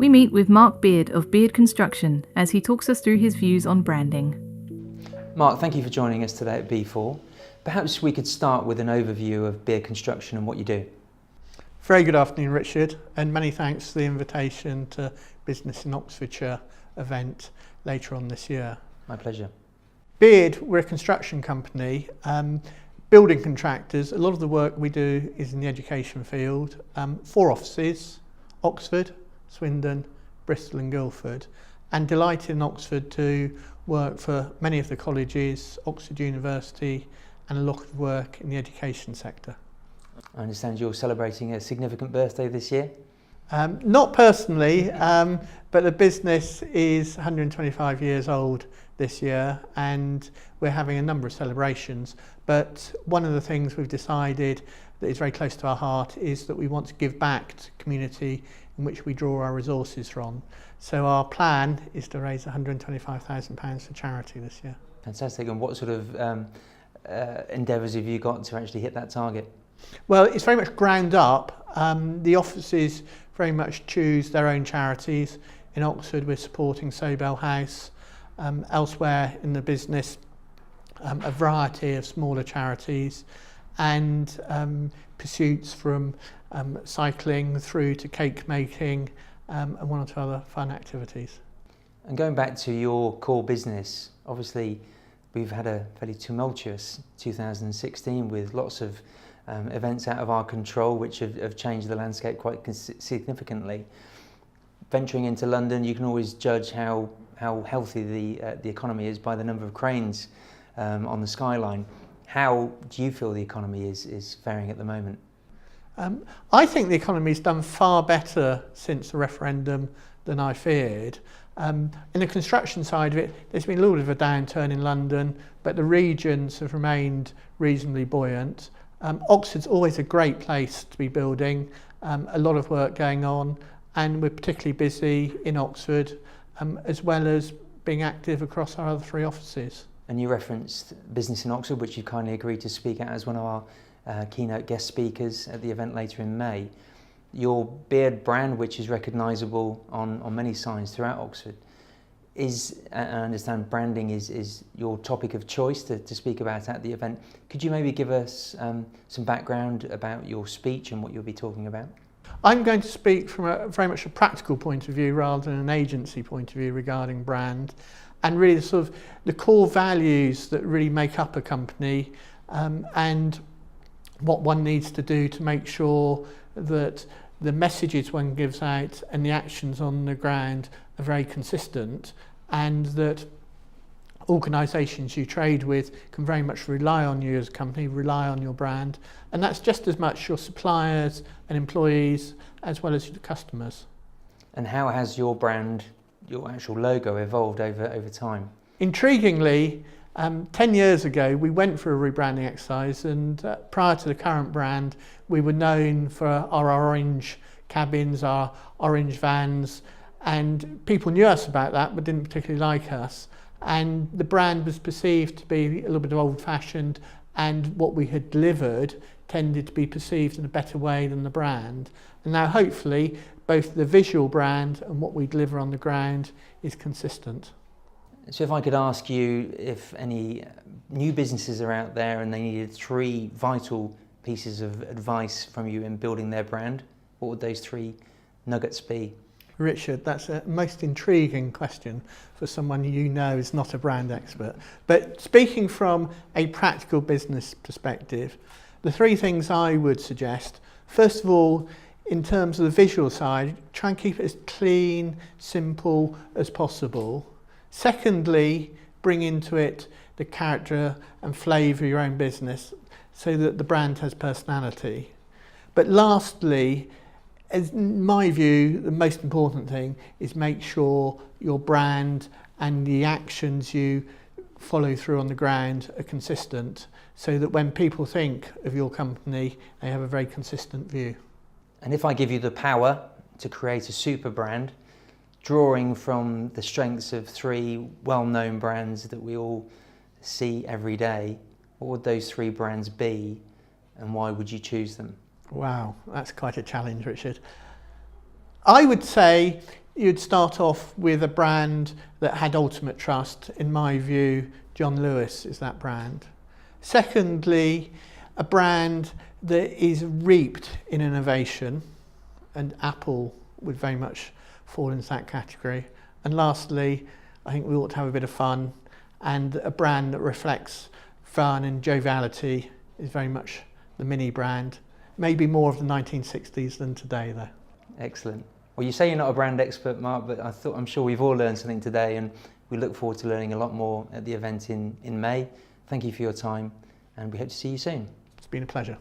We meet with Mark Beard of Beard Construction as he talks us through his views on branding. Mark, thank you for joining us today at B4. Perhaps we could start with an overview of Beard Construction and what you do. Very good afternoon, Richard, and many thanks for the invitation to Business in Oxfordshire event later on this year. My pleasure. Beard, we're a construction company, building contractors. A lot of the work we do is in the education field. 4 offices, Oxford, Swindon, Bristol and Guildford, and delighted in Oxford to work for many of the colleges, Oxford University, and a lot of work in the education sector. I understand you're celebrating a significant birthday this year? Not personally, but the business is 125 years old this year and we're having a number of celebrations. But one of the things we've decided that is very close to our heart is that we want to give back to the community in which we draw our resources from. So our plan is to raise £125,000 for charity this year. Fantastic. And what sort of endeavours have you got to actually hit that target? Well, it's very much ground up. The offices very much choose their own charities. In Oxford, we're supporting Sobel House. Elsewhere in the business, a variety of smaller charities and pursuits from cycling through to cake making and one or two other fun activities. And going back to your core business, obviously we've had a fairly tumultuous 2016 with lots of events out of our control which have changed the landscape quite significantly. Venturing into London, you can always judge how healthy the economy is by the number of cranes on the skyline. How do you feel the economy is faring at the moment? I think the economy's done far better since the referendum than I feared. In the construction side of it, there's been a little bit of a downturn in London, but the regions have remained reasonably buoyant. Oxford's always a great place to be building, a lot of work going on, and we're particularly busy in Oxford, as well as being active across our other 3 offices. And you referenced Business in Oxford, which you've kindly agreed to speak at as one of our keynote guest speakers at the event later in May. Your Beard brand, which is recognisable on many signs throughout Oxford, I understand branding is your topic of choice to speak about at the event. Could you maybe give us some background about your speech and what you'll be talking about? I'm going to speak from very much a practical point of view rather than an agency point of view regarding brand, and really the core values that really make up a company and what one needs to do to make sure that the messages one gives out and the actions on the ground are very consistent, and that organisations you trade with can very much rely on you as a company, rely on your brand, and that's just as much your suppliers and employees as well as your customers. And how has your brand, your actual logo, evolved over time? Intriguingly, 10 years ago we went for a rebranding exercise, and prior to the current brand we were known for our orange cabins, our orange vans, and people knew us about that but didn't particularly like us, and the brand was perceived to be a little bit old-fashioned, and what we had delivered tended to be perceived in a better way than the brand. And now hopefully both the visual brand and what we deliver on the ground is consistent. So if I could ask you if any new businesses are out there and they needed 3 vital pieces of advice from you in building their brand, what would those 3 nuggets be? Richard, that's a most intriguing question for someone you know is not a brand expert. But speaking from a practical business perspective, the 3 things I would suggest: first of all, in terms of the visual side, try and keep it as clean, simple as possible. Secondly, bring into it the character and flavour of your own business so that the brand has personality. But lastly, in my view, the most important thing is make sure your brand and the actions you follow through on the ground are consistent, so that when people think of your company, they have a very consistent view. And if I give you the power to create a super brand, drawing from the strengths of 3 well-known brands that we all see every day, what would those 3 brands be and why would you choose them? Wow, that's quite a challenge, Richard. I would say You'd start off with a brand that had ultimate trust. In my view, John Lewis is that brand. Secondly, a brand that is reaped in innovation, and Apple would very much fall into that category. And lastly, I think we ought to have a bit of fun, and a brand that reflects fun and joviality is very much the Mini brand. Maybe more of the 1960s than today though. Excellent. Well, you say you're not a brand expert, Mark, but I'm sure we've all learned something today, and we look forward to learning a lot more at the event in May. Thank you for your time, and we hope to see you soon. It's been a pleasure.